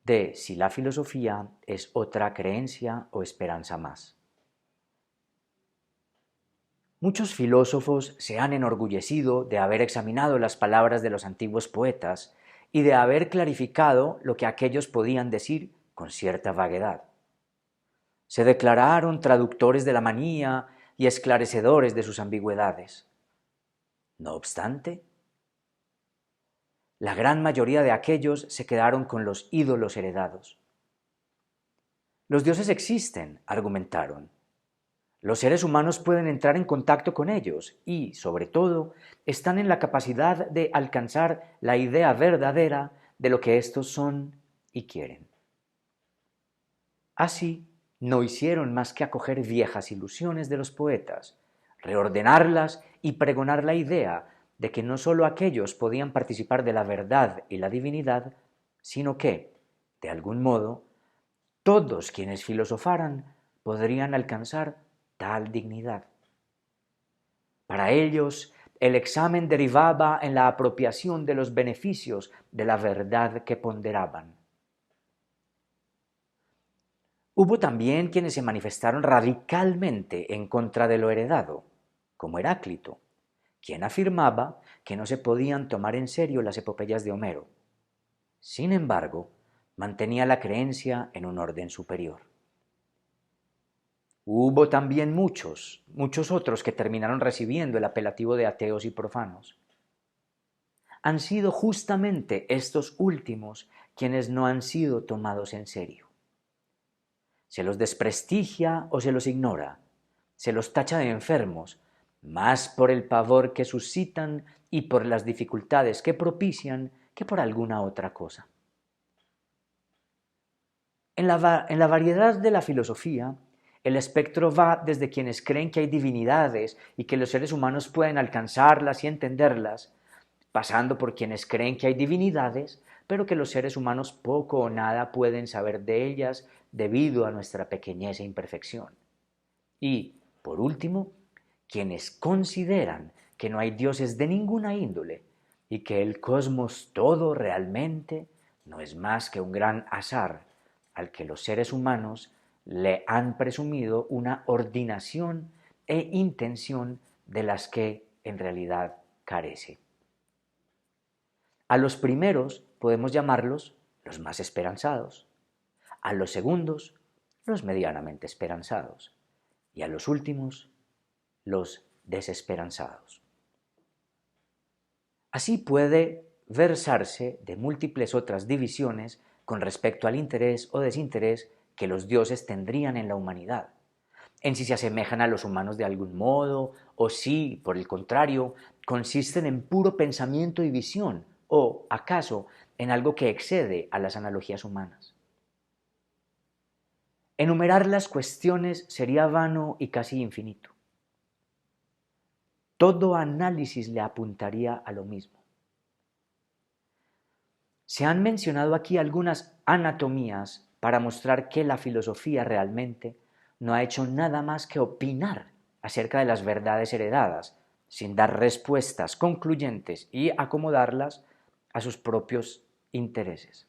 de si la filosofía es otra creencia o esperanza más. Muchos filósofos se han enorgullecido de haber examinado las palabras de los antiguos poetas y de haber clarificado lo que aquellos podían decir con cierta vaguedad. Se declararon traductores de la manía y esclarecedores de sus ambigüedades. No obstante, la gran mayoría de aquellos se quedaron con los ídolos heredados. Los dioses existen, argumentaron. Los seres humanos pueden entrar en contacto con ellos y, sobre todo, están en la capacidad de alcanzar la idea verdadera de lo que éstos son y quieren. Así, no hicieron más que acoger viejas ilusiones de los poetas, reordenarlas y pregonar la idea de que no sólo aquellos podían participar de la verdad y la divinidad, sino que, de algún modo, todos quienes filosofaran podrían alcanzar tal dignidad. Para ellos, el examen derivaba en la apropiación de los beneficios de la verdad que ponderaban. Hubo también quienes se manifestaron radicalmente en contra de lo heredado, como Heráclito, quien afirmaba que no se podían tomar en serio las epopeyas de Homero. Sin embargo, mantenía la creencia en un orden superior. Hubo también muchos otros que terminaron recibiendo el apelativo de ateos y profanos. Han sido justamente estos últimos quienes no han sido tomados en serio. Se los desprestigia o se los ignora, se los tacha de enfermos, más por el pavor que suscitan y por las dificultades que propician que por alguna otra cosa. En la variedad de la filosofía, el espectro va desde quienes creen que hay divinidades y que los seres humanos pueden alcanzarlas y entenderlas, pasando por quienes creen que hay divinidades, pero que los seres humanos poco o nada pueden saber de ellas debido a nuestra pequeñez e imperfección. Y, por último, quienes consideran que no hay dioses de ninguna índole y que el cosmos todo realmente no es más que un gran azar al que los seres humanos le han presumido una ordinación e intención de las que en realidad carece. A los primeros podemos llamarlos los más esperanzados, a los segundos los medianamente esperanzados y a los últimos los desesperanzados. Así puede versarse de múltiples otras divisiones con respecto al interés o desinterés que los dioses tendrían en la humanidad, en si se asemejan a los humanos de algún modo o si, por el contrario, consisten en puro pensamiento y visión o, acaso, en algo que excede a las analogías humanas. Enumerar las cuestiones sería vano y casi infinito. Todo análisis le apuntaría a lo mismo. Se han mencionado aquí algunas anatomías para mostrar que la filosofía realmente no ha hecho nada más que opinar acerca de las verdades heredadas, sin dar respuestas concluyentes y acomodarlas a sus propios intereses.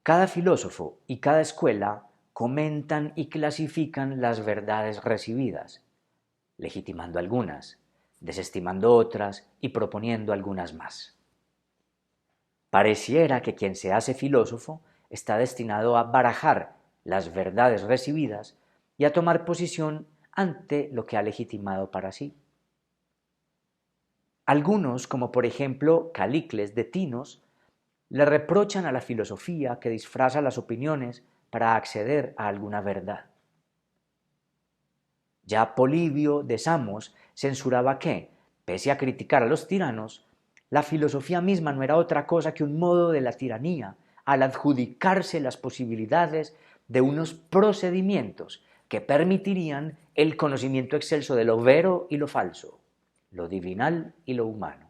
Cada filósofo y cada escuela comentan y clasifican las verdades recibidas, legitimando algunas, desestimando otras y proponiendo algunas más. Pareciera que quien se hace filósofo está destinado a barajar las verdades recibidas y a tomar posición ante lo que ha legitimado para sí. Algunos, como por ejemplo Calícles de Tinos, le reprochan a la filosofía que disfraza las opiniones para acceder a alguna verdad. Ya Polibio de Samos censuraba que, pese a criticar a los tiranos, la filosofía misma no era otra cosa que un modo de la tiranía al adjudicarse las posibilidades de unos procedimientos que permitirían el conocimiento excelso de lo vero y lo falso, lo divinal y lo humano.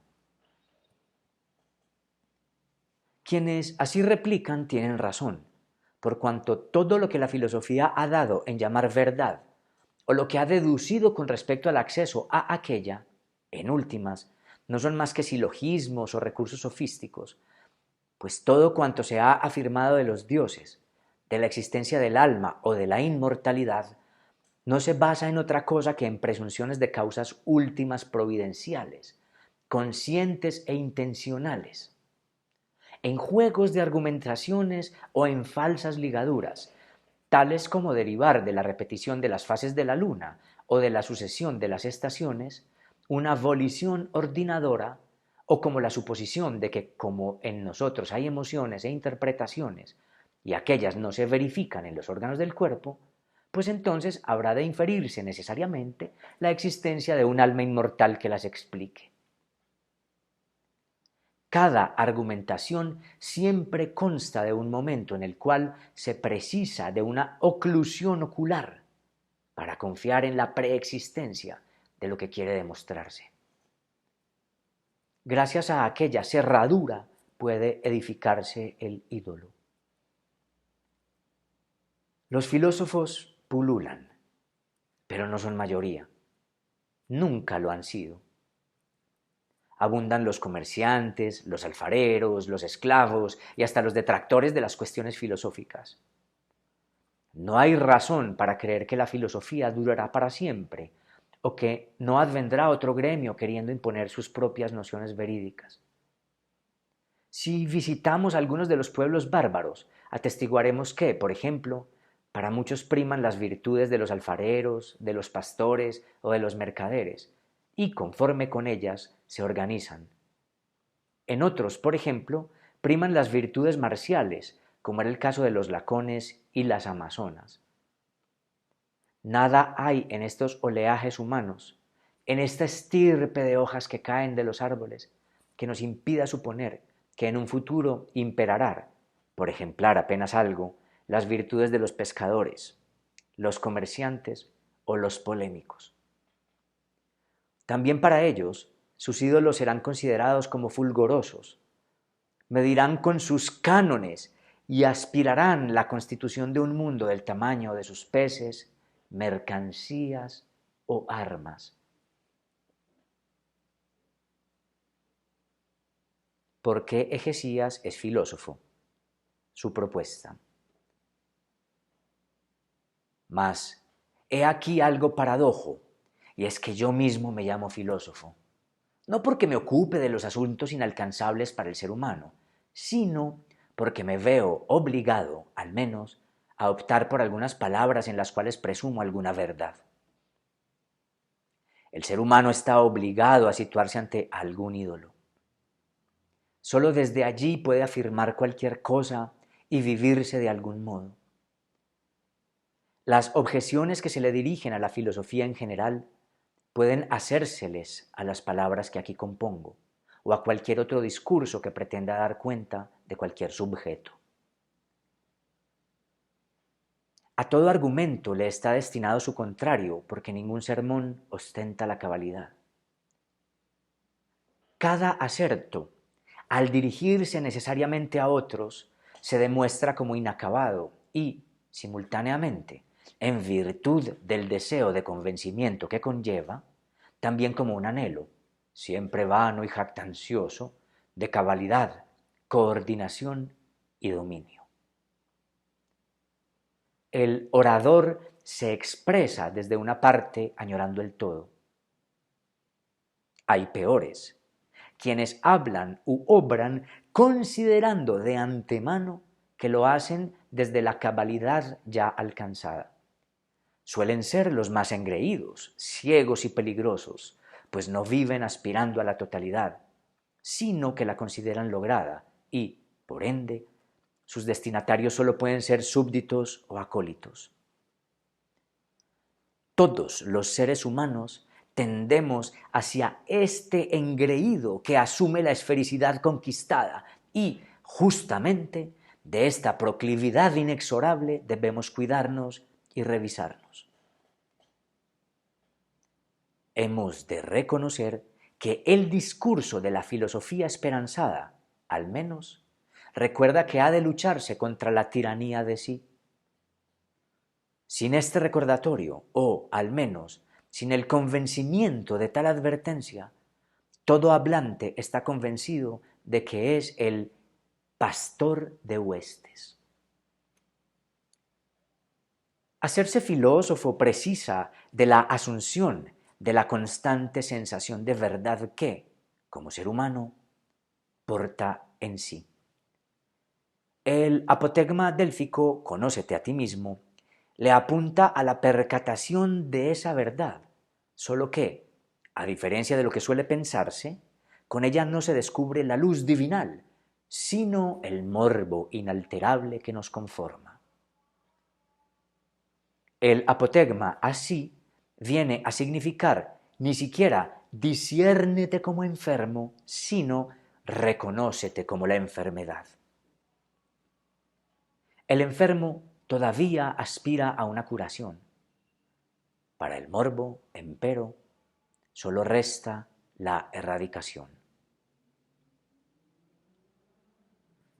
Quienes así replican tienen razón, por cuanto todo lo que la filosofía ha dado en llamar verdad, o lo que ha deducido con respecto al acceso a aquella, en últimas, no son más que silogismos o recursos sofísticos, pues todo cuanto se ha afirmado de los dioses, de la existencia del alma o de la inmortalidad, no se basa en otra cosa que en presunciones de causas últimas providenciales, conscientes e intencionales, en juegos de argumentaciones o en falsas ligaduras, tales como derivar de la repetición de las fases de la luna o de la sucesión de las estaciones una volición ordinadora, o como la suposición de que como en nosotros hay emociones e interpretaciones y aquellas no se verifican en los órganos del cuerpo, pues entonces habrá de inferirse necesariamente la existencia de un alma inmortal que las explique. Cada argumentación siempre consta de un momento en el cual se precisa de una oclusión ocular para confiar en la preexistencia de lo que quiere demostrarse. Gracias a aquella cerradura puede edificarse el ídolo. Los filósofos pululan, pero no son mayoría. Nunca lo han sido. Abundan los comerciantes, los alfareros, los esclavos y hasta los detractores de las cuestiones filosóficas. No hay razón para creer que la filosofía durará para siempre o que no advendrá otro gremio queriendo imponer sus propias nociones verídicas. Si visitamos algunos de los pueblos bárbaros, atestiguaremos que, por ejemplo, para muchos priman las virtudes de los alfareros, de los pastores o de los mercaderes, y conforme con ellas se organizan. En otros, por ejemplo, priman las virtudes marciales, como era el caso de los lacones y las amazonas. Nada hay en estos oleajes humanos, en esta estirpe de hojas que caen de los árboles, que nos impida suponer que en un futuro imperará, por ejemplar apenas algo, las virtudes de los pescadores, los comerciantes o los polémicos. También para ellos, sus ídolos serán considerados como fulgorosos, medirán con sus cánones y aspirarán la constitución de un mundo del tamaño de sus peces, mercancías o armas. ¿Por qué Egesías es filósofo? Su propuesta. Mas, he aquí algo paradojo, y es que yo mismo me llamo filósofo, no porque me ocupe de los asuntos inalcanzables para el ser humano, sino porque me veo obligado, al menos, a optar por algunas palabras en las cuales presumo alguna verdad. El ser humano está obligado a situarse ante algún ídolo. Solo desde allí puede afirmar cualquier cosa y vivirse de algún modo. Las objeciones que se le dirigen a la filosofía en general pueden hacérseles a las palabras que aquí compongo, o a cualquier otro discurso que pretenda dar cuenta de cualquier subjeto. A todo argumento le está destinado su contrario, porque ningún sermón ostenta la cabalidad. Cada aserto, al dirigirse necesariamente a otros, se demuestra como inacabado y, simultáneamente, en virtud del deseo de convencimiento que conlleva, también como un anhelo, siempre vano y jactancioso, de cabalidad, coordinación y dominio. El orador se expresa desde una parte añorando el todo. Hay peores, quienes hablan u obran considerando de antemano que lo hacen desde la cabalidad ya alcanzada. Suelen ser los más engreídos, ciegos y peligrosos, pues no viven aspirando a la totalidad, sino que la consideran lograda y, por ende, sus destinatarios solo pueden ser súbditos o acólitos. Todos los seres humanos tendemos hacia este engreído que asume la esfericidad conquistada y, justamente, de esta proclividad inexorable debemos cuidarnos y revisarnos. Hemos de reconocer que el discurso de la filosofía esperanzada, al menos, recuerda que ha de lucharse contra la tiranía de sí. Sin este recordatorio, o al menos sin el convencimiento de tal advertencia, Todo hablante está convencido de que es el pastor de huestes. Hacerse filósofo precisa de la asunción de la constante sensación de verdad que, como ser humano, porta en sí. El apotegma délfico, conócete a ti mismo, le apunta a la percatación de esa verdad, solo que, a diferencia de lo que suele pensarse, con ella no se descubre la luz divinal, sino el morbo inalterable que nos conforma. El apotegma, así, viene a significar ni siquiera disciérnete como enfermo, sino reconócete como la enfermedad. El enfermo todavía aspira a una curación. Para el morbo, empero, solo resta la erradicación.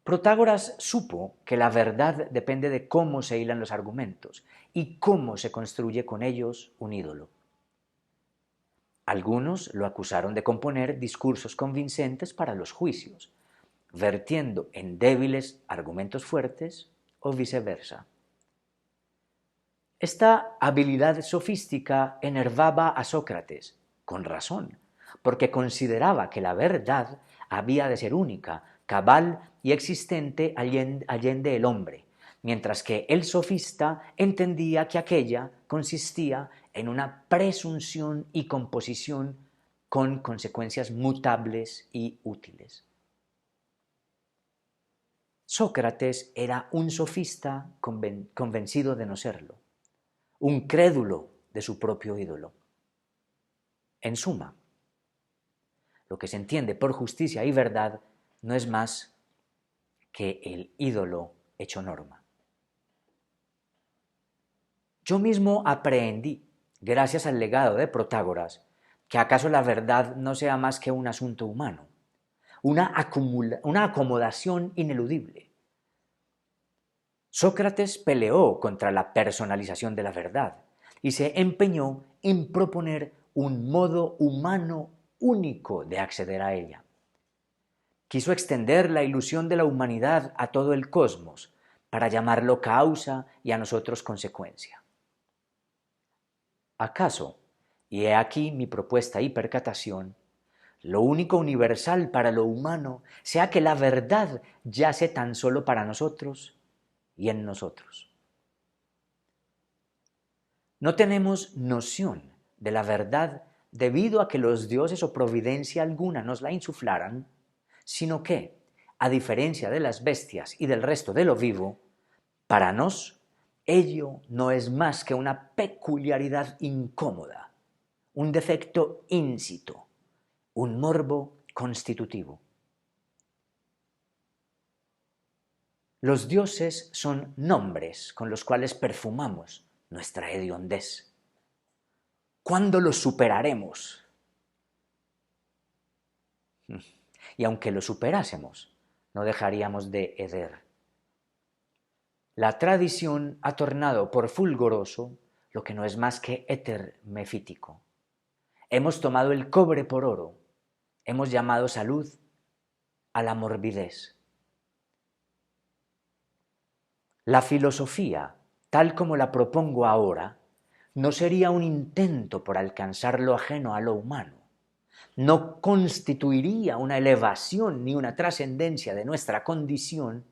Protágoras supo que la verdad depende de cómo se hilan los argumentos y cómo se construye con ellos un ídolo. Algunos lo acusaron de componer discursos convincentes para los juicios, vertiendo en débiles argumentos fuertes o viceversa. Esta habilidad sofística enervaba a Sócrates, con razón, porque consideraba que la verdad había de ser única, cabal y existente allende el hombre, mientras que el sofista entendía que aquella consistía en una presunción y composición con consecuencias mutables y útiles. Sócrates era un sofista convencido de no serlo, un crédulo de su propio ídolo. En suma, lo que se entiende por justicia y verdad no es más que el ídolo hecho norma. Yo mismo aprendí, gracias al legado de Protágoras, que acaso la verdad no sea más que un asunto humano, una acomodación ineludible. Sócrates peleó contra la personalización de la verdad y se empeñó en proponer un modo humano único de acceder a ella. Quiso extender la ilusión de la humanidad a todo el cosmos para llamarlo causa y a nosotros consecuencia. ¿Acaso, y he aquí mi propuesta y percatación, lo único universal para lo humano sea que la verdad yace tan solo para nosotros y en nosotros? No tenemos noción de la verdad debido a que los dioses o providencia alguna nos la insuflaran, sino que, a diferencia de las bestias y del resto de lo vivo, para nos ello no es más que una peculiaridad incómoda, un defecto íncito, un morbo constitutivo. Los dioses son nombres con los cuales perfumamos nuestra hediondez. ¿Cuándo los superaremos? Y aunque lo superásemos, no dejaríamos de heder. La tradición ha tornado por fulgoroso lo que no es más que éter mefítico. Hemos tomado el cobre por oro, hemos llamado salud a la morbidez. La filosofía, tal como la propongo ahora, no sería un intento por alcanzar lo ajeno a lo humano, no constituiría una elevación ni una trascendencia de nuestra condición,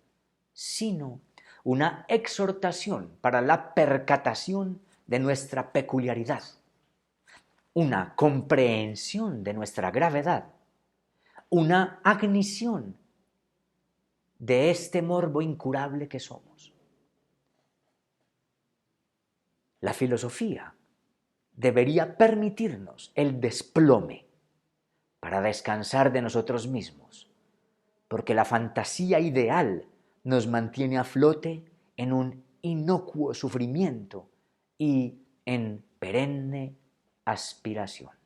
sino una exhortación para la percatación de nuestra peculiaridad, una comprensión de nuestra gravedad, una agnición de este morbo incurable que somos. La filosofía debería permitirnos el desplome para descansar de nosotros mismos, porque la fantasía ideal nos mantiene a flote en un inocuo sufrimiento y en perenne aspiración.